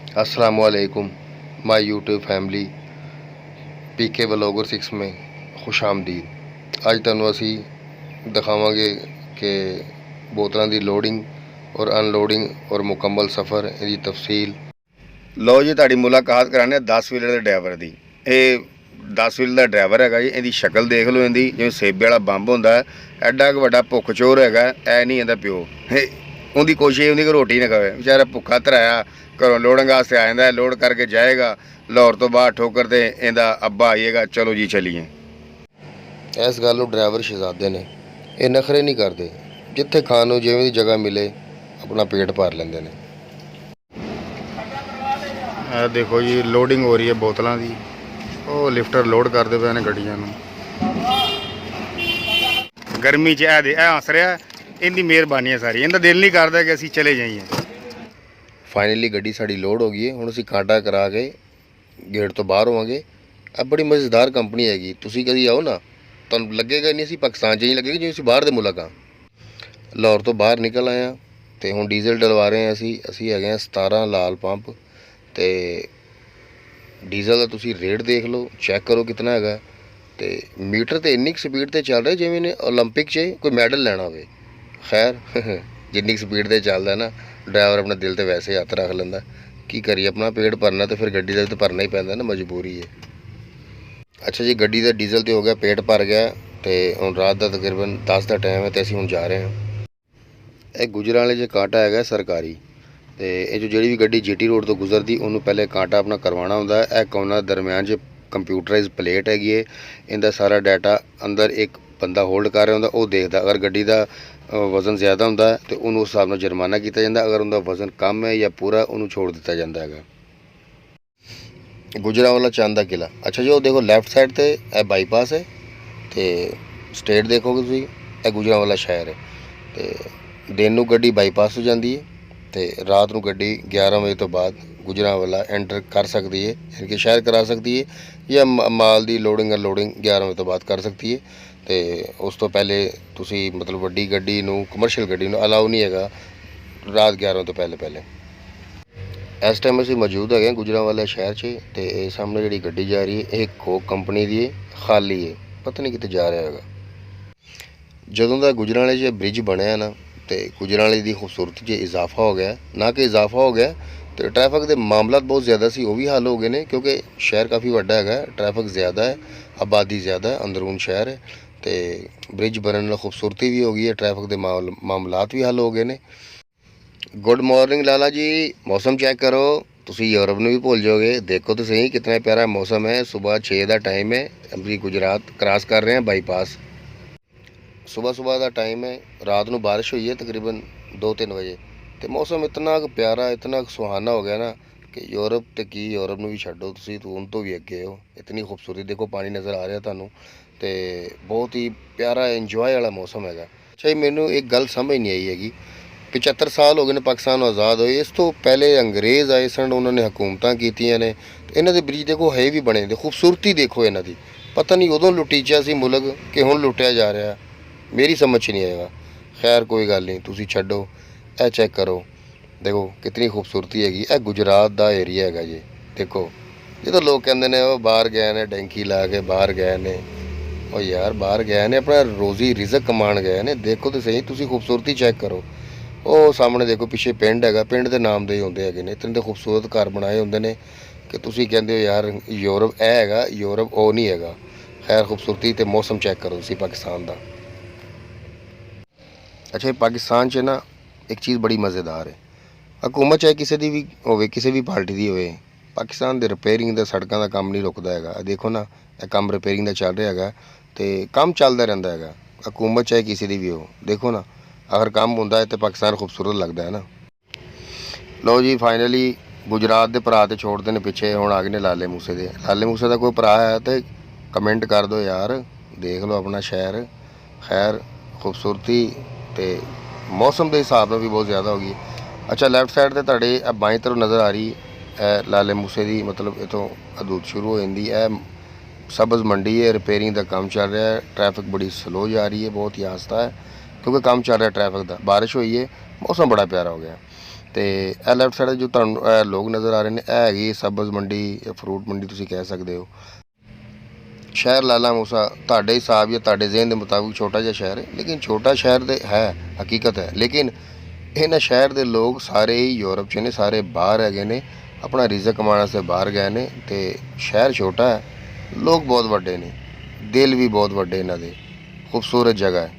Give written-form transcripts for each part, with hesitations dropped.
अस्सलामुअलैकुम my YouTube family PK vlogger 6 में खुश आमदीद। अज तुहानू असी दिखावांगे कि बोतलों की लोडिंग और अनलोडिंग और मुकम्मल सफ़र इसकी तफसील। लो जी तुहाडी मुलाकात कराने 10 व्हीलर के ड्राइवर की। ये 10 व्हीलर का ड्राइवर है जी। इहदी शक्ल देख लो, इहदी जिवें सेबे वाला बंब होंदा है, एडा क वड्डा भुख चोर है। ऐ नहीं इहदा प्यो, उनकी कोशिश होंदी कि रोटी ना खावे। बेचारा भुखा धराया घरों लोडिंग वास्ते आ जाता है, लोड करके जाएगा लाहौर तो बाहर ठोकर ते इहदा अब्बा आइएगा, चलो जी चलीए। इस गल ड्राइवर शहजादे ने, ये नखरे नहीं करते, जिथे खाण नूं जिवें दी जगह मिले अपना पेट भर लेंदे ने। देखो जी लोडिंग हो रही है बोतलों की, वो लिफ्टर लोड करते पे ने गड्डियां नूं। गर्मी च हस रहा, इनकी मेहरबानी है सारी, इनका दिल नहीं करता कि असीं चले जाइए। फाइनली गड्डी साड़ी लोड हो गई है, हुण असीं कांटा करा के गेट तो बाहर होवांगे। अब बड़ी मज़ेदार कंपनी हैगी, तुसीं कदी आओ ना, तुहानूं लगेगा नहीं असीं पाकिस्तान च ही लगेगा जिवें असीं बाहर दे मुल्क हाँ। लाहौर तो बाहर निकल आए हाँ ते हुण डीजल डलवा रहे हैं असीं हैगे 17 लाल पंप। ते डीजल का तुसीं रेट देख लो, चैक करो कितना हैगा। ते मीटर तो इन्नी स्पीड ते चल रहा जिवें ने ओलंपिक च कोई मैडल लैना होवे। खैर जिन्नी स्पीड ते चलदा ना, ड्राइवर अपने दिल ते वैसे हत्थ रख लैंदा। की करिए, अपना पेट भरना तो फिर गड्डी का तो भरना ही पैंदा ना, मजबूरी है। अच्छा जी, गड्डी का डीजल तो हो गया, पेट भर गया। तो हुण रात का तकरीबन 10 का टाइम है, तो असीं हुण जा रहे हैं। ये गुजरांवाले च कांटा है सरकारी। तो ये जो भी गड्डी जीटी रोड तो गुजरती उन्होंने पहले कांटा अपना करवाना होंदा है। यह कोना दरम्यान च कंप्यूटराइज प्लेट हैगी है, इनका सारा डाटा अंदर एक बंदा होल्ड कर रहा होंदा, वो देखता। अगर गड्डी का वजन ज़्यादा होंदा है तो उन्होंने उस हिसाब नाल जुर्माना किया जाता, अगर उनका वजन कम है या पूरा उन्होंने छोड़ दिता जाता है। गुजरांवाला चांद दा किला। अच्छा जी, वो देखो लैफ्ट साइड ते यह बाईपास है, तो स्टेट देखोगे तुसीं, यह गुजरांवाला शहर है। तो दिन नूं गड्डी बाईपास हो जाती है, तो रात को गड्डी 11 बजे तो बाद गुजरांवाला एंटर कर सकती है, यानी कि शहर करा सकती है, या माल की लोडिंग अनलोडिंग 11 बजे तो बाद कर सकती है। तो उस तो पहले तुसी मतलब वड्डी गड्डी नूं, कमर्शियल गड्डी नूं अलाउ नहीं है रात 11 तो पहले। इस टाइम असीं मौजूद है गुजरांवाला शहर से। तो ये सामने जी गड्डी जा रही है, एक कोक कंपनी की है, खाली है, पता नहीं कितने जा रहा है। जदों का गुजरांवाले च ब्रिज बनया ना, तो गुजरांवाले की खूबसूरती च इजाफा हो गया, ना कि इजाफा हो गया। तो ट्रैफिक के मामलात बहुत ज़्यादा सी, वो भी हल हो गए हैं, क्योंकि शहर काफ़ी वड्डा है, ट्रैफिक ज़्यादा है, आबादी ज़्यादा है, अंदरून शहर है। तो ब्रिज बनने नाल खूबसूरती भी हो गई है, ट्रैफिक के मामलात भी हल हो गए हैं। गुड मॉर्निंग लाला जी, मौसम चेक करो, तुसी यूरोप में भी भूल जाओगे। देखो तो सही कितना प्यारा मौसम है। सुबह 6 का टाइम है, अभी गुजरात क्रॉस कर रहे हैं बाईपास। सुबह का टाइम है, रात को बारिश हुई है तकरीबन 2-3 बजे। तो मौसम इतना प्यारा, इतना सुहाना हो गया ना कि यूरोप तो की, यूरोप में भी छड्डो, तुसी तो उन तो भी अगे हो। इतनी खूबसूरती देखो, पानी नज़र आ रहा थानू, तो बहुत ही प्यारा इंजॉय वाला मौसम है। अच्छा, मैनू एक गल समझ नहीं आई हैगी, 75 साल हो गए ने पाकिस्तान आज़ाद होए, इस तो पहले अंग्रेज़ आए सन, उन्होंने हुकूमतां कीतियां ने। इन्हां दे ब्रिज देखो है भी बने, खूबसूरती देखो इन्हां दी। पता नहीं उदों लुटीचा सी मुल्क कि हुण लुटिया जा रहा, मेरी समझ नहीं आएगा। खैर कोई गल नहीं, तुसी छड्डो, ए चेक करो, देखो कितनी खूबसूरती हैगी। यह गुजरात का एरिया है जी। देखो जो लोग कहते हैं वो बाहर गए ने डैंकी ला के बाहर गए ने, और यार बाहर गए ने अपना रोज़ी रिजक कमान गए ने। देखो तो सही, तुसी खूबसूरती चेक करो। वो सामने देखो पिछे पिंड है, पिंड के नाम के होंगे है, इतने तो खूबसूरत घर बनाए होंगे ने कि तुसी कहते हो यार यूरोप है, यूरोप वो नहीं है। खैर खूबसूरती तो मौसम चेक करो तुसी पाकिस्तान का। अच्छा, पाकिस्तान च ना एक चीज़ बड़ी मज़ेदार है, हुकूमत चाहे किसी की भी हो, किसी भी पार्टी की हो, पाकिस्तान के रिपेयरिंग का सड़कों का काम नहीं रुकता है। देखो ना, यह काम रिपेयरिंग का चल रहा है, तो काम चलता रहता है। हुकूमत चाहे किसी की भी हो, देखो ना, अगर काम होंदा है तो पाकिस्तान खूबसूरत लगता है ना। लो जी, फाइनली गुजरात के भरा तो छोड़ते हैं पिछे, हुण आ गए ने लाले मूसे के। लाले मूसे का कोई भरा है तो कमेंट कर दो यार, देख लो अपना शहर। खैर खूबसूरती तो मौसम के हिसाब में भी बहुत ज़्यादा होगी। अच्छा, लैफ्ट साइड से तुहाडे बाई तरफ नज़र आ रही है लाले मूसे की, मतलब इतों हदूद शुरू हो जाती है। सब्ज़ मंडी है, रिपेयरिंग का काम चल रहा है, ट्रैफिक बड़ी स्लो जा रही है, बहुत ही आस्ता है, क्योंकि काम चल रहा है ट्रैफिक का। बारिश हुई है, मौसम बड़ा प्यारा हो गया। ਤੇ ਇਹ ਲੈਫਟ ਸਾਈਡ ਜੋ ਤੁਹਾਨੂੰ ਇਹ ਲੋਕ ਨਜ਼ਰ ਆ ਰਹੇ ਨੇ, ਇਹ ਹੈਗੀ ਸਬਜ਼ ਮੰਡੀ ਜਾਂ ਫਰੂਟ ਮੰਡੀ ਤੁਸੀਂ ਕਹਿ ਸਕਦੇ ਹੋ। ਸ਼ਹਿਰ ਲਾਲਾ ਮੂਸਾ ਤੁਹਾਡੇ ਹਿਸਾਬ ਜਾਂ ਤੁਹਾਡੇ ਜ਼ਿਹਨ ਦੇ ਮੁਤਾਬਿਕ ਛੋਟਾ ਜਿਹਾ ਸ਼ਹਿਰ ਹੈ, ਲੇਕਿਨ ਛੋਟਾ ਸ਼ਹਿਰ ਦੇ ਹੈ, ਹਕੀਕਤ ਹੈ। ਲੇਕਿਨ ਇਹਨਾਂ ਸ਼ਹਿਰ ਦੇ ਲੋਕ ਸਾਰੇ ਹੀ ਯੂਰਪ 'ਚ ਨੇ, ਸਾਰੇ ਬਾਹਰ ਹੈਗੇ ਨੇ, ਆਪਣਾ ਰਿਜ਼ਕ ਕਮਾਉਣ ਵਾਸਤੇ ਬਾਹਰ ਗਏ ਨੇ। ਤੇ ਸ਼ਹਿਰ ਛੋਟਾ ਹੈ, ਲੋਕ ਬਹੁਤ ਵੱਡੇ ਨੇ, ਦਿਲ ਵੀ ਬਹੁਤ ਵੱਡੇ ਇਹਨਾਂ ਦੇ, ਖੂਬਸੂਰਤ ਜਗ੍ਹਾ ਹੈ।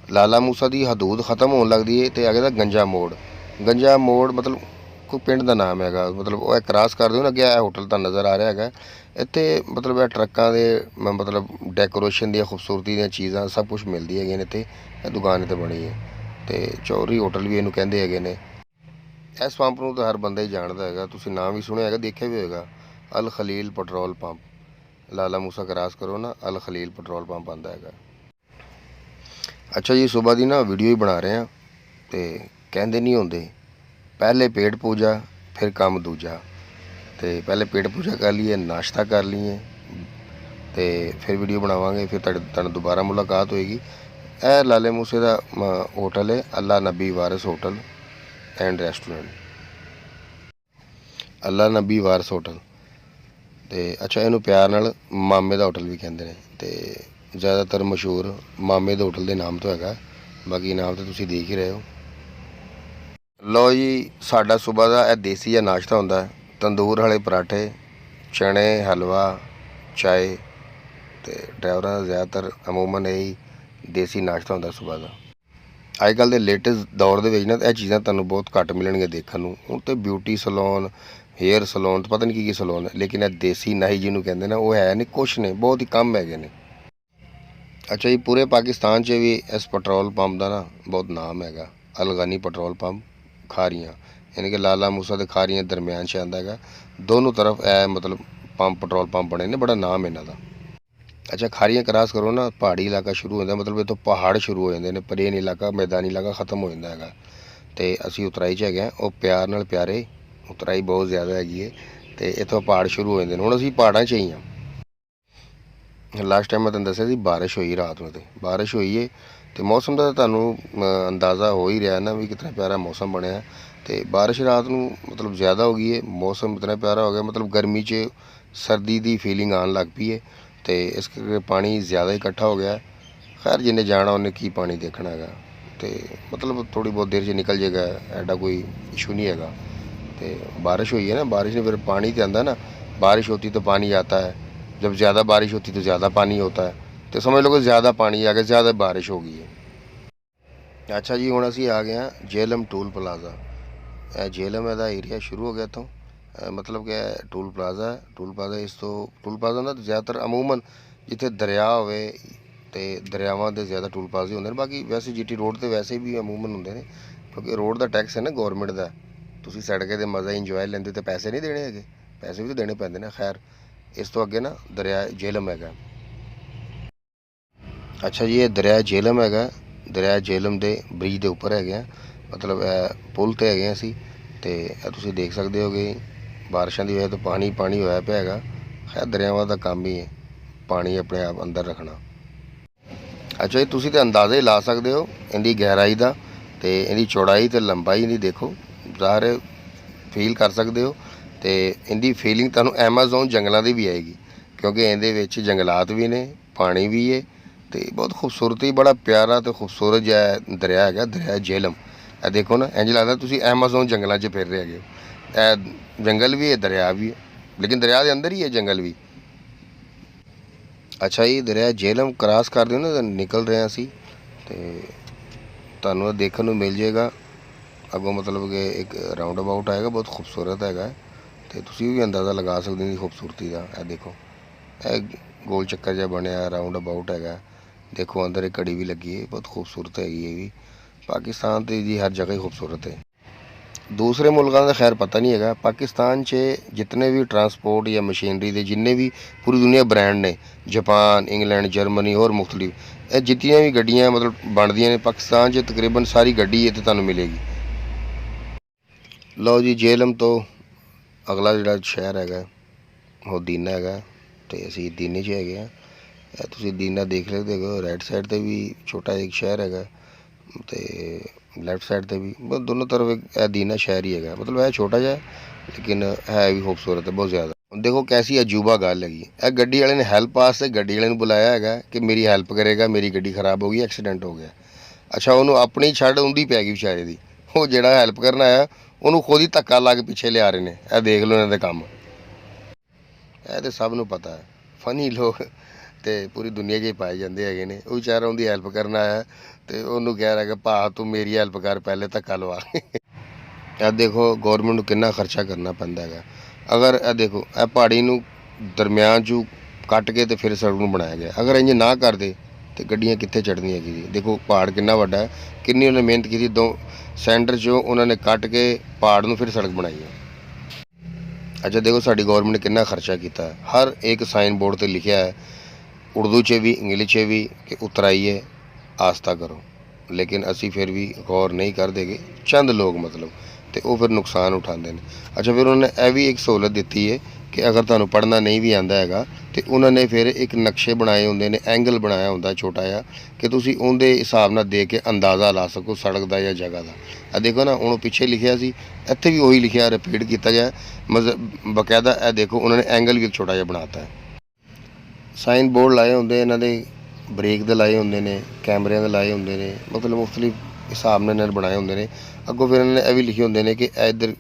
ਲਾਲਾ ਮੂਸਾ ਦੀ ਹਦੂਦ ਖਤਮ ਹੋਣ ਲੱਗਦੀ ਹੈ ਤੇ ਅੱਗੇ ਦਾ ਗੰਜਾ ਮੋੜ। ਗੰਜਾ ਮੋੜ ਮਤਲਬ ਕੋਈ ਪਿੰਡ ਦਾ ਨਾਮ ਹੈਗਾ, ਮਤਲਬ ਉਹ ਕ੍ਰਾਸ ਕਰ ਦਿਓ ਨਾ, ਅੱਗੇ ਇਹ ਹੋਟਲ ਤਾਂ ਨਜ਼ਰ ਆ ਰਿਹਾ ਹੈਗਾ। ਇੱਥੇ ਮਤਲਬ ਇਹ ਟਰੱਕਾਂ ਦੇ ਮਤਲਬ ਡੈਕੋਰੇਸ਼ਨ ਦੀਆਂ ਖੂਬਸੂਰਤੀ ਦੀਆਂ ਚੀਜ਼ਾਂ ਸਭ ਕੁਝ ਮਿਲਦੀ ਹੈਗੀਆਂ ਨੇ। ਇੱਥੇ ਇਹ ਦੁਕਾਨ ਇੱਥੇ ਬਣੀ ਹੈ ਤੇ ਚੌਧਰੀ ਹੋਟਲ ਵੀ ਇਹਨੂੰ ਕਹਿੰਦੇ ਹੈਗੇ ਨੇ। ਇਸ ਪੰਪ ਨੂੰ ਤਾਂ ਹਰ ਬੰਦਾ ਹੀ ਜਾਣਦਾ ਹੈਗਾ, ਤੁਸੀਂ ਨਾਮ ਵੀ ਸੁਣਿਆ ਹੈਗਾ, ਦੇਖਿਆ ਵੀ ਹੋਏਗਾ, ਅਲ ਖਲੀਲ ਪੈਟਰੋਲ ਪੰਪ। ਲਾਲਾ ਮੂਸਾ ਕ੍ਰਾਸ ਕਰੋ ਨਾ, ਅਲ ਖਲੀਲ ਪੈਟਰੋਲ ਪੰਪ ਆਉਂਦਾ ਹੈਗਾ। ਅੱਛਾ ਜੀ, ਸੁਬਾਹ ਦੀ ਨਾ ਵੀਡੀਓ ਹੀ ਬਣਾ ਰਹੇ ਹਾਂ ਤੇ ਕਹਿੰਦੇ ਨਹੀਂ ਹੁੰਦੇ, ਪਹਿਲੇ ਪੇਟ ਪੂਜਾ ਫਿਰ ਕੰਮ ਦੂਜਾ। ਤੇ ਪਹਿਲੇ ਪੇਟ ਪੂਜਾ ਕਰ ਲਈਏ, ਨਾਸ਼ਤਾ ਕਰ ਲਈਏ ਤੇ ਫਿਰ ਵੀਡੀਓ ਬਣਾਵਾਂਗੇ, ਫਿਰ ਤੁਹਾਨੂੰ ਦੁਬਾਰਾ ਮੁਲਾਕਾਤ ਹੋਏਗੀ। ਇਹ ਲਾਲੇ ਮੂਸੇ ਦਾ ਹੋਟਲ ਹੈ, ਅੱਲਾ ਨਬੀ ਵਾਰਿਸ hotel and restaurant, Allah Nabi Waris hotel. ਤੇ ਅੱਛਾ, ਇਹਨੂੰ ਪਿਆਰ ਨਾਲ ਮਾਮੇ ਦਾ ਹੋਟਲ ਵੀ ਕਹਿੰਦੇ ਨੇ ਤੇ ਜ਼ਿਆਦਾਤਰ ਮਸ਼ਹੂਰ ਮਾਮੇ ਦੇ ਹੋਟਲ ਦੇ ਨਾਮ ਤੋਂ ਹੈਗਾ, ਬਾਕੀ ਨਾਮ ਤਾਂ ਤੁਸੀਂ ਦੇਖ ਹੀ ਰਹੇ ਹੋ। ਲਓ ਜੀ, ਸਾਡਾ ਸੁਬਾਹ ਦਾ ਇਹ ਦੇਸੀ ਜਿਹਾ ਨਾਸ਼ਤਾ ਹੁੰਦਾ, ਤੰਦੂਰ ਵਾਲੇ ਪਰਾਠੇ, ਚਣੇ, ਹਲਵਾ, ਚਾਏ। ਤੇ ਡਰਾਈਵਰਾਂ ਦਾ ਜ਼ਿਆਦਾਤਰ ਅਮੂਮਨ ਇਹੀ ਦੇਸੀ ਨਾਸ਼ਤਾ ਹੁੰਦਾ ਸੁਬਾਹ ਦਾ। ਅੱਜ ਕੱਲ੍ਹ ਦੇ ਲੇਟੈਸਟ ਦੌਰ ਦੇ ਵਿੱਚ ਨਾ ਇਹ ਚੀਜ਼ਾਂ ਤੁਹਾਨੂੰ ਬਹੁਤ ਘੱਟ ਮਿਲਣਗੀਆਂ ਦੇਖਣ ਨੂੰ। ਹੁਣ ਤਾਂ ਬਿਊਟੀ ਸਲੋਨ, ਹੇਅਰ ਸਲੋਨ, ਪਤਾ ਨਹੀਂ ਕੀ ਸਲੋਨ ਹੈ, ਲੇਕਿਨ ਇਹ ਦੇਸੀ ਨਾਈ ਜਿਹਨੂੰ ਕਹਿੰਦੇ ਨੇ ਉਹ ਹੈ ਨਹੀਂ, ਕੁਛ ਨੇ, ਬਹੁਤ ਹੀ ਕਮ ਹੈਗੇ ਨੇ। ਅੱਛਾ ਜੀ, ਪੂਰੇ ਪਾਕਿਸਤਾਨ 'ਚ ਵੀ ਇਸ ਪੈਟਰੋਲ ਪੰਪ ਦਾ ਨਾ ਬਹੁਤ ਨਾਮ ਹੈਗਾ, ਅਲਗਾਨੀ ਪੈਟਰੋਲ ਪੰਪ ਖਾਰੀਆਂ, ਯਾਨੀ ਕਿ ਲਾਲਾ ਮੂਸਾ ਦੇ ਖਾਰੀਆਂ ਦਰਮਿਆਨ 'ਚ ਆਉਂਦਾ ਹੈਗਾ। ਦੋਨੋਂ ਤਰਫ ਇਹ ਮਤਲਬ ਪੰਪ ਪੈਟਰੋਲ ਪੰਪ ਬਣੇ ਨੇ, ਬੜਾ ਨਾਮ ਇਹਨਾਂ ਦਾ। ਅੱਛਾ, ਖਾਰੀਆਂ ਕ੍ਰਾਸ ਕਰੋ ਨਾ, ਪਹਾੜੀ ਇਲਾਕਾ ਸ਼ੁਰੂ ਹੋ ਜਾਂਦਾ, ਮਤਲਬ ਇੱਥੋਂ ਪਹਾੜ ਸ਼ੁਰੂ ਹੋ ਜਾਂਦੇ ਨੇ, ਪਲੇਨ ਇਲਾਕਾ, ਮੈਦਾਨੀ ਇਲਾਕਾ ਖਤਮ ਹੋ ਜਾਂਦਾ ਹੈਗਾ। ਤੇ ਅਸੀਂ ਉਤਰਾਈ 'ਚ ਹੈਗੇ ਹਾਂ, ਉਹ ਪਿਆਰ ਨਾਲ ਪਿਆਰੇ, ਉਤਰਾਈ ਬਹੁਤ ਜ਼ਿਆਦਾ ਹੈਗੀ ਹੈ ਤੇ ਇੱਥੋਂ ਪਹਾੜ ਸ਼ੁਰੂ ਹੋ ਜਾਂਦੇ ਨੇ। ਹੁਣ ਅਸੀਂ ਪਹਾੜਾਂ 'ਚ ਹੀ ਹਾਂ। ਲਾਸਟ ਟਾਈਮ ਮੈਂ ਤੁਹਾਨੂੰ ਦੱਸਿਆ ਸੀ ਬਾਰਿਸ਼ ਹੋਈ ਰਾਤ ਨੂੰ, ਤੇ ਬਾਰਿਸ਼ ਹੋਈ ਹੈ ਤੇ ਮੌਸਮ ਦਾ ਤੁਹਾਨੂੰ ਅੰਦਾਜ਼ਾ ਹੋ ਹੀ ਰਿਹਾ ਨਾ ਵੀ ਕਿਤਨਾ ਪਿਆਰਾ ਮੌਸਮ ਬਣਿਆ। ਤੇ ਬਾਰਿਸ਼ ਰਾਤ ਨੂੰ ਮਤਲਬ ਜ਼ਿਆਦਾ ਹੋ ਗਈ ਹੈ, ਮੌਸਮ ਇਤਨਾ ਪਿਆਰਾ ਹੋ ਗਿਆ, ਮਤਲਬ ਗਰਮੀ 'ਚ ਸਰਦੀ ਦੀ ਫੀਲਿੰਗ ਆਉਣ ਲੱਗ ਪਈ ਹੈ ਤੇ ਇਸ ਕਰਕੇ ਪਾਣੀ ਜ਼ਿਆਦਾ ਇਕੱਠਾ ਹੋ ਗਿਆ। ਖੈਰ, ਜਿਹਨੇ ਜਾਣਾ ਉਹਨੇ ਕੀ ਪਾਣੀ ਦੇਖਣਾ ਹੈਗਾ, ਤੇ ਮਤਲਬ ਥੋੜ੍ਹੀ ਬਹੁਤ ਦੇਰ 'ਚ ਨਿਕਲ ਜਾਏਗਾ, ਐਡਾ ਕੋਈ ਇਸ਼ੂ ਨਹੀਂ ਹੈਗਾ। ਤੇ ਬਾਰਿਸ਼ हुई है ना, बारिश में फिर पानी तो आता है ना, बारिश होती तो पानी आता है, जब ज़्यादा बारिश होती तो ज़्यादा पानी होता है। तो समझ लो कि ज़्यादा पानी आ गया, ज़्यादा बारिश हो गई है। अच्छा जी, हुण असीं आ गए हैं जेलम टूल प्लाज़ा। जेलम ਇਹਦਾ ਏਰੀਆ ਸ਼ੁਰੂ ਹੋ ਗਿਆ ਇੱਥੋਂ, ਮਤਲਬ ਕਿ ਟੂਲ ਪਲਾਜ਼ਾ ਹੈ। ਟੂਲ ਪਲਾਜ਼ਾ ਇਸ ਤੋਂ ਟੂਲ ਪਲਾਜ਼ਾ ਦਾ ਜ਼ਿਆਦਾਤਰ ਅਮੂਮਨ ਜਿੱਥੇ ਦਰਿਆ ਹੋਵੇ ਤੇ ਦਰਿਆਵਾਂ ਦੇ ਜ਼ਿਆਦਾ ਟੂਲ ਪਲਾਜ਼ੇ ਹੁੰਦੇ ਨੇ। ਬਾਕੀ ਵੈਸੇ ਜੀਟੀ ਰੋਡ ਤੇ ਵੈਸੇ ਵੀ ਅਮੂਮਨ ਹੁੰਦੇ ਨੇ, ਕਿਉਂਕਿ ਰੋਡ ਦਾ ਟੈਕਸ ਹੈ ਨਾ ਗੌਰਮੈਂਟ ਦਾ। ਤੁਸੀਂ ਸੜਕੇ ਦੇ ਮਜ਼ਾ ਇੰਜੋਏ ਲੈਂਦੇ ਤੇ ਪੈਸੇ ਨਹੀਂ ਦੇਣੇ ਹੈਗੇ, ਪੈਸੇ ਵੀ ਤਾਂ ਦੇਣੇ ਪੈਂਦੇ ਨੇ। ਖੈਰ, ਇਸ ਤੋਂ ਅੱਗੇ ਨਾ ਦਰਿਆ ਜੇਹਲਮ ਹੈਗਾ। ਅੱਛਾ ਜੀ, ਇਹ ਦਰਿਆ ਜੇਹਲਮ ਹੈਗਾ। ਦਰਿਆ ਜੇਹਲਮ ਦੇ ਬ੍ਰਿਜ ਦੇ ਉੱਪਰ ਹੈਗੇ ਆ, ਮਤਲਬ ਪੁਲ 'ਤੇ ਹੈਗੇ ਅਸੀਂ। ਤੇ ਇਹ ਤੁਸੀਂ ਦੇਖ ਸਕਦੇ ਹੋ ਕਿ ਬਾਰਿਸ਼ਾਂ ਦੀ ਵਜ੍ਹਾ ਤੋਂ ਪਾਣੀ ਪਾਣੀ ਹੋਇਆ ਪਿਆ ਹੈਗਾ। ਖੈਰ, ਦਰਿਆਵਾਂ ਦਾ ਕੰਮ ਹੀ ਹੈ ਪਾਣੀ ਆਪਣੇ ਆਪ ਅੰਦਰ ਰੱਖਣਾ। ਅੱਛਾ ਜੀ, ਤੁਸੀਂ ਤਾਂ ਅੰਦਾਜ਼ਾ ਹੀ ਲਾ ਸਕਦੇ ਹੋ ਇਹਦੀ ਗਹਿਰਾਈ ਦਾ ਤੇ ਇਹਦੀ ਚੌੜਾਈ ਤੇ ਲੰਬਾਈ ਇਹਦੀ ਦੇਖੋ, ਜ਼ਾਹਰ ਫੀਲ ਕਰ ਸਕਦੇ ਹੋ। ਤੇ ਇਹਦੀ ਫੀਲਿੰਗ ਤੁਹਾਨੂੰ ਐਮਾਜ਼ੋਨ ਜੰਗਲਾਂ ਦੀ ਵੀ ਆਏਗੀ, ਕਿਉਂਕਿ ਇਹਦੇ ਵਿੱਚ ਜੰਗਲਾਤ ਵੀ ਨੇ, ਪਾਣੀ ਵੀ ਹੈ ਤੇ ਬਹੁਤ ਖੂਬਸੂਰਤੀ, ਬੜਾ ਪਿਆਰਾ ਤੇ ਖੂਬਸੂਰਤ ਜਿਹਾ ਦਰਿਆ ਹੈਗਾ, ਦਰਿਆ ਜੇਹਲਮ। ਇਹ ਦੇਖੋ ਨਾ, ਇੰਝ ਲੱਗਦਾ ਤੁਸੀਂ ਐਮਾਜ਼ੋਨ ਜੰਗਲਾਂ 'ਚ ਫਿਰ ਰਹੇ ਹੈਗੇ ਹੋ। ਇਹ ਜੰਗਲ ਵੀ ਹੈ, ਦਰਿਆ ਵੀ ਹੈ, ਲੇਕਿਨ ਦਰਿਆ ਦੇ ਅੰਦਰ ਹੀ ਹੈ ਜੰਗਲ ਵੀ। ਅੱਛਾ ਜੀ, ਦਰਿਆ ਜੇਹਲਮ ਕ੍ਰਾਸ ਕਰਦੇ ਹੋ ਨਾ, ਨਿਕਲ ਰਹੇ ਅਸੀਂ ਤੇ ਤੁਹਾਨੂੰ ਇਹ ਦੇਖਣ ਨੂੰ ਮਿਲ ਜਾਏਗਾ ਅੱਗੋਂ, ਮਤਲਬ ਕਿ ਇੱਕ ਰਾਊਂਡ ਅਬਾਊਟ ਆਏਗਾ, ਬਹੁਤ ਖੂਬਸੂਰਤ ਹੈਗਾ। ਤੇ ਤੁਸੀਂ ਵੀ ਅੰਦਾਜ਼ਾ ਲਗਾ ਸਕਦੇ ਹੋ ਇਹਦੀ ਖੂਬਸੂਰਤੀ ਦਾ। ਇਹ ਦੇਖੋ, ਇਹ ਗੋਲ ਚੱਕਰ ਜਿਹਾ ਬਣਿਆ ਰਾਊਂਡ ਅਬਾਊਟ ਹੈਗਾ। ਦੇਖੋ ਅੰਦਰ ਇੱਕ ਘੜੀ ਵੀ ਲੱਗੀ ਹੈ, ਬਹੁਤ ਖੂਬਸੂਰਤ ਹੈਗੀ ਇਹ ਵੀ। ਪਾਕਿਸਤਾਨ ਤੇ ਜੀ ਹਰ ਜਗ੍ਹਾ ਹੀ ਖੂਬਸੂਰਤ ਹੈ। ਦੂਸਰੇ ਮੁਲਕਾਂ ਦਾ ਖੈਰ ਪਤਾ ਨਹੀਂ ਹੈਗਾ। ਪਾਕਿਸਤਾਨ 'ਚ ਜਿਤਨੇ ਵੀ ਟਰਾਂਸਪੋਰਟ ਜਾਂ ਮਸ਼ੀਨਰੀ ਦੇ ਜਿੰਨੇ ਵੀ ਪੂਰੀ ਦੁਨੀਆ ਬ੍ਰਾਂਡ ਨੇ, ਜਾਪਾਨ, ਇੰਗਲੈਂਡ, ਜਰਮਨੀ ਹੋਰ ਮੁਖਤਲਿਫ, ਇਹ ਜਿੰਨੀਆਂ ਵੀ ਗੱਡੀਆਂ ਮਤਲਬ ਬਣਦੀਆਂ ਨੇ ਪਾਕਿਸਤਾਨ 'ਚ, ਤਕਰੀਬਨ ਸਾਰੀ ਗੱਡੀ ਇੱਥੇ ਤੁਹਾਨੂੰ ਮਿਲੇਗੀ। ਲਓ ਜੀ, ਜੇਹਲਮ ਤੋਂ ਅਗਲਾ ਜਿਹੜਾ ਸ਼ਹਿਰ ਹੈਗਾ ਉਹ ਦੀਨਾ ਹੈਗਾ ਤੇ ਅਸੀਂ ਦੀਨੇ 'ਚ ਹੈਗੇ ਹਾਂ। ਇਹ ਤੁਸੀਂ ਦੀਨਾ ਦੇਖ ਸਕਦੇ ਹੋ, ਰਾਈਟ ਸਾਈਡ 'ਤੇ ਵੀ ਛੋਟਾ ਇੱਕ ਸ਼ਹਿਰ ਹੈਗਾ, ਤੇ ਲੈਫਟ ਸਾਈਡ ਤੇ ਵੀ ਬਸ ਦੋਨੋਂ ਤਰਫ ਇਹ ਦੀਨਾ ਸ਼ਹਿਰ ਹੀ ਹੈਗਾ। ਮਤਲਬ ਇਹ ਛੋਟਾ ਜਿਹਾ ਲੇਕਿਨ ਹੈ ਵੀ ਖੂਬਸੂਰਤ ਹੈ ਬਹੁਤ ਜ਼ਿਆਦਾ। ਹੁਣ ਦੇਖੋ ਕੈਸੀ ਅਜੂਬਾ ਗੱਲ ਹੈਗੀ। ਇਹ ਗੱਡੀ ਵਾਲੇ ਨੇ ਹੈਲਪ ਵਾਸਤੇ ਗੱਡੀ ਵਾਲੇ ਨੂੰ ਬੁਲਾਇਆ ਹੈਗਾ ਕਿ ਮੇਰੀ ਹੈਲਪ ਕਰੇਗਾ, ਮੇਰੀ ਗੱਡੀ ਖਰਾਬ ਹੋ ਗਈ, ਐਕਸੀਡੈਂਟ ਹੋ ਗਿਆ। ਅੱਛਾ ਉਹਨੂੰ ਆਪਣੀ ਛੱਡ ਉਹਦੀ ਪੈ ਗਈ ਵਿਚਾਰੇ ਦੀ। ਉਹ ਜਿਹੜਾ ਹੈਲਪ ਕਰਨ ਆਇਆ ਉਹਨੂੰ ਖੁਦ ਹੀ ਧੱਕਾ ਲਾ ਕੇ ਪਿੱਛੇ ਲਿਆ ਰਹੇ ਨੇ। ਇਹ ਦੇਖ ਲਓ ਇਹਨਾਂ ਦੇ ਕੰਮ। ਇਹ ਤਾਂ ਸਭ ਨੂੰ ਪਤਾ ਹੈ। ਫਨੀ ਲੋਕ ਤੇ ਪੂਰੀ ਦੁਨੀਆ 'ਚ ਹੀ ਪਾਏ ਜਾਂਦੇ ਹੈਗੇ ਨੇ। ਉਹ ਵਿਚਾਰਾ ਉਹਦੀ ਹੈਲਪ ਕਰਨ ਆਇਆ ਤੇ ਉਹਨੂੰ ਕਹਿ ਰਿਹਾ ਕਿ ਭਾ ਤੂੰ ਮੇਰੀ ਹੈਲਪ ਕਰ, ਪਹਿਲੇ ਧੱਕਾ ਲਵਾ। ਇਹ ਦੇਖੋ ਗੌਰਮੈਂਟ ਨੂੰ ਕਿੰਨਾ ਖਰਚਾ ਕਰਨਾ ਪੈਂਦਾ ਹੈਗਾ। ਅਗਰ ਇਹ ਦੇਖੋ ਇਹ ਪਹਾੜੀ ਨੂੰ ਦਰਮਿਆਨ 'ਚੋਂ ਕੱਟ ਕੇ ਤੇ ਫਿਰ ਸੜਕ ਨੂੰ ਬਣਾਇਆ ਗਿਆ। ਅਗਰ ਇੰਜ ਨਾ ਕਰਦੇ ਤੇ ਗੱਡੀਆਂ ਕਿੱਥੇ ਚੜ੍ਹਨੀਆਂ ਹੈਗੀ ਜੀ। ਦੇਖੋ ਪਹਾੜ ਕਿੰਨਾ ਵੱਡਾ ਹੈ, ਕਿੰਨੀ ਉਹਨੇ ਮਿਹਨਤ ਕੀਤੀ। ਦੋ ਸੈਂਟਰ 'ਚੋਂ ਉਹਨਾਂ ਨੇ ਕੱਟ ਕੇ ਪਹਾੜ ਨੂੰ ਫਿਰ ਸੜਕ ਬਣਾਈ ਹੈ। ਅੱਛਾ ਦੇਖੋ ਸਾਡੀ ਗੌਰਮੈਂਟ ਨੇ ਕਿੰਨਾ ਖਰਚਾ ਕੀਤਾ ਹੈ। ਹਰ ਇੱਕ ਸਾਈਨ ਬੋਰਡ 'ਤੇ ਲਿਖਿਆ ਹੈ ਉਰਦੂ 'ਚ ਵੀ ਇੰਗਲਿਸ਼ 'ਚ ਵੀ ਕਿ ਉਤਰਾਈਏ ਆਸथा करो। लेकिन ਅਸੀਂ ਫਿਰ ਵੀ ਗੌਰ ਨਹੀਂ ਕਰਦੇ ਗੇ ਚੰਦ ਲੋਕ ਮਤਲਬ, ਤੇ ਉਹ ਫਿਰ ਨੁਕਸਾਨ ਉਠਾਉਂਦੇ ਨੇ। ਅੱਛਾ ਫਿਰ ਉਹਨਾਂ ਨੇ ਇਹ ਵੀ ਇੱਕ ਸਹੂਲਤ ਦਿੱਤੀ ਹੈ ਕਿ ਅਗਰ ਤੁਹਾਨੂੰ ਪੜ੍ਹਨਾ ਨਹੀਂ ਵੀ ਆਉਂਦਾ ਹੈਗਾ ਤੇ ਉਹਨਾਂ ਨੇ ਫਿਰ ਇੱਕ ਨਕਸ਼ੇ ਬਣਾਏ ਹੁੰਦੇ ਨੇ, ਐਂਗਲ ਬਣਾਇਆ ਹੁੰਦਾ ਛੋਟਾ ਜਿਹਾ ਕਿ ਤੁਸੀਂ ਉਹਦੇ ਹਿਸਾਬ ਨਾਲ ਦੇਖ ਕੇ ਅੰਦਾਜ਼ਾ ਲਾ ਸਕੋ ਸੜਕ ਦਾ ਜਾਂ ਜਗ੍ਹਾ ਦਾ। ਇਹ ਦੇਖੋ ਨਾ ਹੁਣ ਪਿੱਛੇ ਲਿਖਿਆ ਸੀ, ਇੱਥੇ ਵੀ ਉਹੀ ਲਿਖਿਆ, ਰਿਪੀਟ ਕੀਤਾ ਜਾਏ ਬਕਾਇਦਾ। ਇਹ ਦੇਖੋ ਉਹਨਾਂ ਨੇ ਐਂਗਲ ਵੀ ਇੱਕ ਛੋਟਾ ਜਿਹਾ ਬਣਾਤਾ ਹੈ। ਸਾਈਨ ਬੋਰਡ ਲਾਏ ਹੁੰਦੇ ਇਹਨਾਂ ਦੇ, ਬ੍ਰੇਕ ਦੇ ਲਾਏ ਹੁੰਦੇ ਨੇ, ਕੈਮਰਿਆਂ ਦੇ ਲਾਏ ਹੁੰਦੇ ਨੇ, ਮਤਲਬ ਮੁਖਤਲਿਫ ਹਿਸਾਬ ਨਾਲ ਇਹਨਾਂ ਨੇ ਬਣਾਏ ਹੁੰਦੇ ਨੇ। ਅੱਗੋਂ ਫਿਰ ਇਹਨਾਂ ਨੇ ਇਹ ਵੀ ਲਿਖੇ ਹੁੰਦੇ ਨੇ ਕਿ ਇੱਧਰ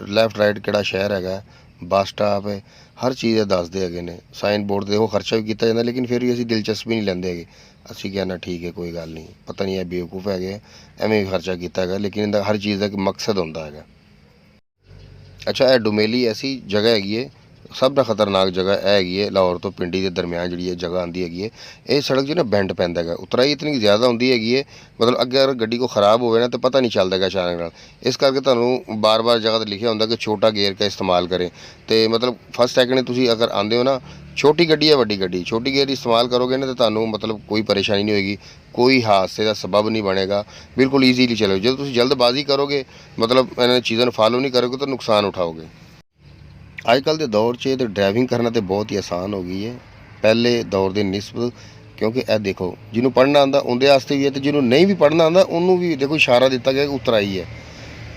ਲੈਫਟ ਰਾਈਟ ਕਿਹੜਾ ਸ਼ਹਿਰ ਹੈਗਾ, ਬੱਸ ਸਟਾਪ ਹੈ, ਹਰ ਚੀਜ਼ ਦੱਸਦੇ ਹੈਗੇ ਨੇ। ਸਾਈਨ ਬੋਰਡ 'ਤੇ ਉਹ ਖਰਚਾ ਵੀ ਕੀਤਾ ਜਾਂਦਾ ਲੇਕਿਨ ਫਿਰ ਵੀ ਅਸੀਂ ਦਿਲਚਸਪੀ ਨਹੀਂ ਲੈਂਦੇ ਹੈਗੇ। ਅਸੀਂ ਕਹਿੰਦਾ ਠੀਕ ਹੈ ਕੋਈ ਗੱਲ ਨਹੀਂ, ਪਤਾ ਨਹੀਂ ਇਹ ਬੇਵਕੂਫ ਹੈਗੇ ਐਵੇਂ ਵੀ ਖਰਚਾ ਕੀਤਾ ਹੈਗਾ, ਲੇਕਿਨ ਇਹਦਾ ਹਰ ਚੀਜ਼ ਦਾ ਇੱਕ ਮਕਸਦ ਹੁੰਦਾ ਹੈਗਾ। ਅੱਛਾ ਇਹ ਡੁਮੇਲੀ ਐਸੀ ਜਗ੍ਹਾ ਹੈਗੀ ਹੈ, ਸਭ ਤੋਂ ਖਤਰਨਾਕ ਜਗ੍ਹਾ ਇਹ ਹੈਗੀ ਹੈ। ਲਾਹੌਰ ਤੋਂ ਪਿੰਡੀ ਦੇ ਦਰਮਿਆਨ ਜਿਹੜੀ ਇਹ ਜਗ੍ਹਾ ਆਉਂਦੀ ਹੈਗੀ ਹੈ, ਇਹ ਸੜਕ 'ਚ ਨਾ ਬੈਂਡ ਪੈਂਦਾ ਹੈਗਾ। ਉਤਰਾਈ ਇਤਨੀ ਜ਼ਿਆਦਾ ਹੁੰਦੀ ਹੈਗੀ ਹੈ ਮਤਲਬ ਅੱਗੇ ਅਗਰ ਗੱਡੀ ਕੋ ਖਰਾਬ ਹੋਵੇ ਨਾ ਤਾਂ ਪਤਾ ਨਹੀਂ ਚੱਲਦਾ ਹੈਗਾ ਅਚਾਨਕ ਨਾਲ। ਇਸ ਕਰਕੇ ਤੁਹਾਨੂੰ ਬਾਰ-ਬਾਰ ਜਗ੍ਹਾ 'ਤੇ ਲਿਖਿਆ ਹੁੰਦਾ ਕਿ ਛੋਟਾ ਗੇਅਰ ਦਾ ਇਸਤੇਮਾਲ ਕਰੇ। ਅਤੇ ਮਤਲਬ ਫਸਟ ਸੈਕਿੰਡ ਤੁਸੀਂ ਅਗਰ ਆਉਂਦੇ ਹੋ ਨਾ, ਛੋਟੀ ਗੱਡੀ ਹੈ ਵੱਡੀ ਗੱਡੀ, ਛੋਟੀ ਗੇਅਰ ਇਸਤੇਮਾਲ ਕਰੋਗੇ ਨਾ ਤਾਂ ਤੁਹਾਨੂੰ ਮਤਲਬ ਕੋਈ ਪਰੇਸ਼ਾਨੀ ਨਹੀਂ ਹੋਏਗੀ, ਕੋਈ ਹਾਦਸੇ ਦਾ ਸਬਬ ਨਹੀਂ ਬਣੇਗਾ, ਬਿਲਕੁਲ ਈਜ਼ੀਲੀ ਚਲੋਗੇ। ਜਦੋਂ ਤੁਸੀਂ ਜਲਦਬਾਜ਼ੀ ਕਰੋਗੇ ਮਤਲਬ ਇਹਨਾਂ ਚੀਜ਼ਾਂ ਨੂੰ ਫਾਲੋ ਨਹੀਂ ਕਰੋਗੇ ਤਾਂ ਨੁਕਸਾਨ ਉਠਾਓਗੇ। ਅੱਜ ਕੱਲ੍ਹ ਦੇ ਦੌਰ 'ਚ ਤਾਂ ਡਰਾਈਵਿੰਗ ਕਰਨਾ ਤਾਂ ਬਹੁਤ ਹੀ ਆਸਾਨ ਹੋ ਗਈ ਹੈ ਪਹਿਲੇ ਦੌਰ ਦੇ ਨਿਸਬਤ। ਕਿਉਂਕਿ ਇਹ ਦੇਖੋ ਜਿਹਨੂੰ ਪੜ੍ਹਨਾ ਆਉਂਦਾ ਉਹਦੇ ਵਾਸਤੇ ਵੀ ਹੈ, ਅਤੇ ਜਿਹਨੂੰ ਨਹੀਂ ਵੀ ਪੜ੍ਹਨਾ ਆਉਂਦਾ ਉਹਨੂੰ ਵੀ ਦੇਖੋ ਇਸ਼ਾਰਾ ਦਿੱਤਾ ਗਿਆ ਕਿ ਉਤਰਾਈ ਹੈ।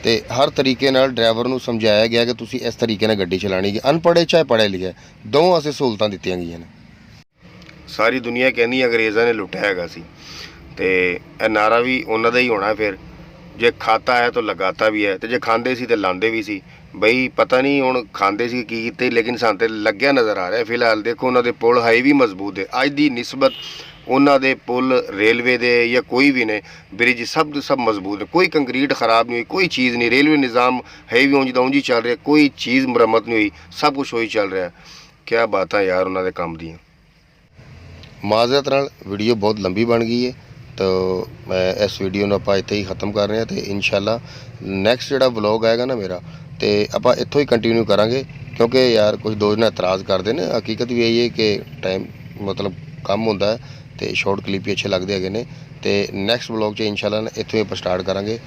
ਅਤੇ ਹਰ ਤਰੀਕੇ ਨਾਲ ਡਰਾਈਵਰ ਨੂੰ ਸਮਝਾਇਆ ਗਿਆ ਕਿ ਤੁਸੀਂ ਇਸ ਤਰੀਕੇ ਨਾਲ ਗੱਡੀ ਚਲਾਉਣੀ ਹੈ। ਅਨਪੜ੍ਹੇ ਚਾਹੇ ਪੜ੍ਹੇ ਲਿਖੇ, ਦੋਵਾਂ ਵਾਸਤੇ ਸਹੂਲਤਾਂ ਦਿੱਤੀਆਂ ਗਈਆਂ ਨੇ। ਸਾਰੀ ਦੁਨੀਆ ਕਹਿੰਦੀ ਅੰਗਰੇਜ਼ਾਂ ਨੇ ਲੁੱਟਿਆ ਹੈਗਾ ਸੀ, ਅਤੇ ਇਹ ਨਾਰਾ ਵੀ ਉਹਨਾਂ ਦਾ ਹੀ ਹੋਣਾ ਫਿਰ। ਜੇ ਖਾਤਾ ਹੈ ਤਾਂ ਲਗਾਤਾ ਵੀ ਹੈ, ਅਤੇ ਜੇ ਖਾਂਦੇ ਸੀ ਤਾਂ ਲਾਉਂਦੇ ਵੀ ਸੀ। ਬਈ ਪਤਾ ਨਹੀਂ ਹੁਣ ਖਾਂਦੇ ਸੀ ਕੀ ਕੀਤੇ, ਲੇਕਿਨ ਸਾਨੂੰ ਤਾਂ ਲੱਗਿਆ ਨਜ਼ਰ ਆ ਰਿਹਾ। ਫਿਲਹਾਲ ਦੇਖੋ ਉਹਨਾਂ ਦੇ ਪੁਲ ਹਾਈ ਵੀ ਮਜ਼ਬੂਤ ਹੈ ਅੱਜ ਦੀ ਨਿਸਬਤ। ਉਹਨਾਂ ਦੇ ਪੁਲ ਰੇਲਵੇ ਦੇ ਜਾਂ ਕੋਈ ਵੀ ਨੇ ਬ੍ਰਿਜ ਸਭ ਮਜ਼ਬੂਤ ਨੇ, ਕੋਈ ਕੰਕਰੀਟ ਖਰਾਬ ਨਹੀਂ ਹੋਈ, ਕੋਈ ਚੀਜ਼ ਨਹੀਂ। ਰੇਲਵੇ ਨਿਜ਼ਾਮ ਹੈ ਵੀ ਉਂਝ ਦਾ ਉਂਝ ਹੀ ਚੱਲ ਰਿਹਾ, ਕੋਈ ਚੀਜ਼ ਮੁਰੰਮਤ ਨਹੀਂ ਹੋਈ, ਸਭ ਕੁਛ ਉਹੀ ਚੱਲ ਰਿਹਾ। ਕਿਆ ਬਾਤਾਂ ਯਾਰ ਉਹਨਾਂ ਦੇ ਕੰਮ ਦੀਆਂ। ਮਾਜ਼ਰਤ ਨਾਲ ਵੀਡੀਓ ਬਹੁਤ ਲੰਬੀ ਬਣ ਗਈ ਹੈ, ਤਾਂ ਇਸ ਵੀਡੀਓ ਨੂੰ ਆਪਾਂ ਇੱਥੇ ਹੀ ਖ਼ਤਮ ਕਰ ਰਹੇ ਹਾਂ। ਅਤੇ ਇਨਸ਼ਾਅੱਲਾ ਨੈਕਸਟ ਜਿਹੜਾ ਵਲੋਗ ਆਏਗਾ ਨਾ ਮੇਰਾ, ਅਤੇ ਆਪਾਂ ਇੱਥੋਂ ਹੀ ਕੰਟੀਨਿਊ ਕਰਾਂਗੇ। ਕਿਉਂਕਿ ਯਾਰ ਕੁਝ ਦੋਸਤ ਨਾਲ ਇਤਰਾਜ਼ ਕਰਦੇ ਨੇ, ਹਕੀਕਤ ਵੀ ਇਹੀ ਹੈ ਕਿ ਟਾਈਮ ਮਤਲਬ ਕੰਮ ਹੁੰਦਾ ਹੈ ਅਤੇ ਸ਼ਾਰਟ ਕਲਿੱਪ ਹੀ ਅੱਛੇ ਲੱਗਦੇ ਹੈਗੇ ਨੇ। ਅਤੇ ਨੈਕਸਟ ਵਲੋਗ 'ਚ ਇਨਸ਼ਾਅੱਲਾ ਇੱਥੋਂ ਹੀ ਆਪਾਂ ਸਟਾਰਟ ਕਰਾਂਗੇ।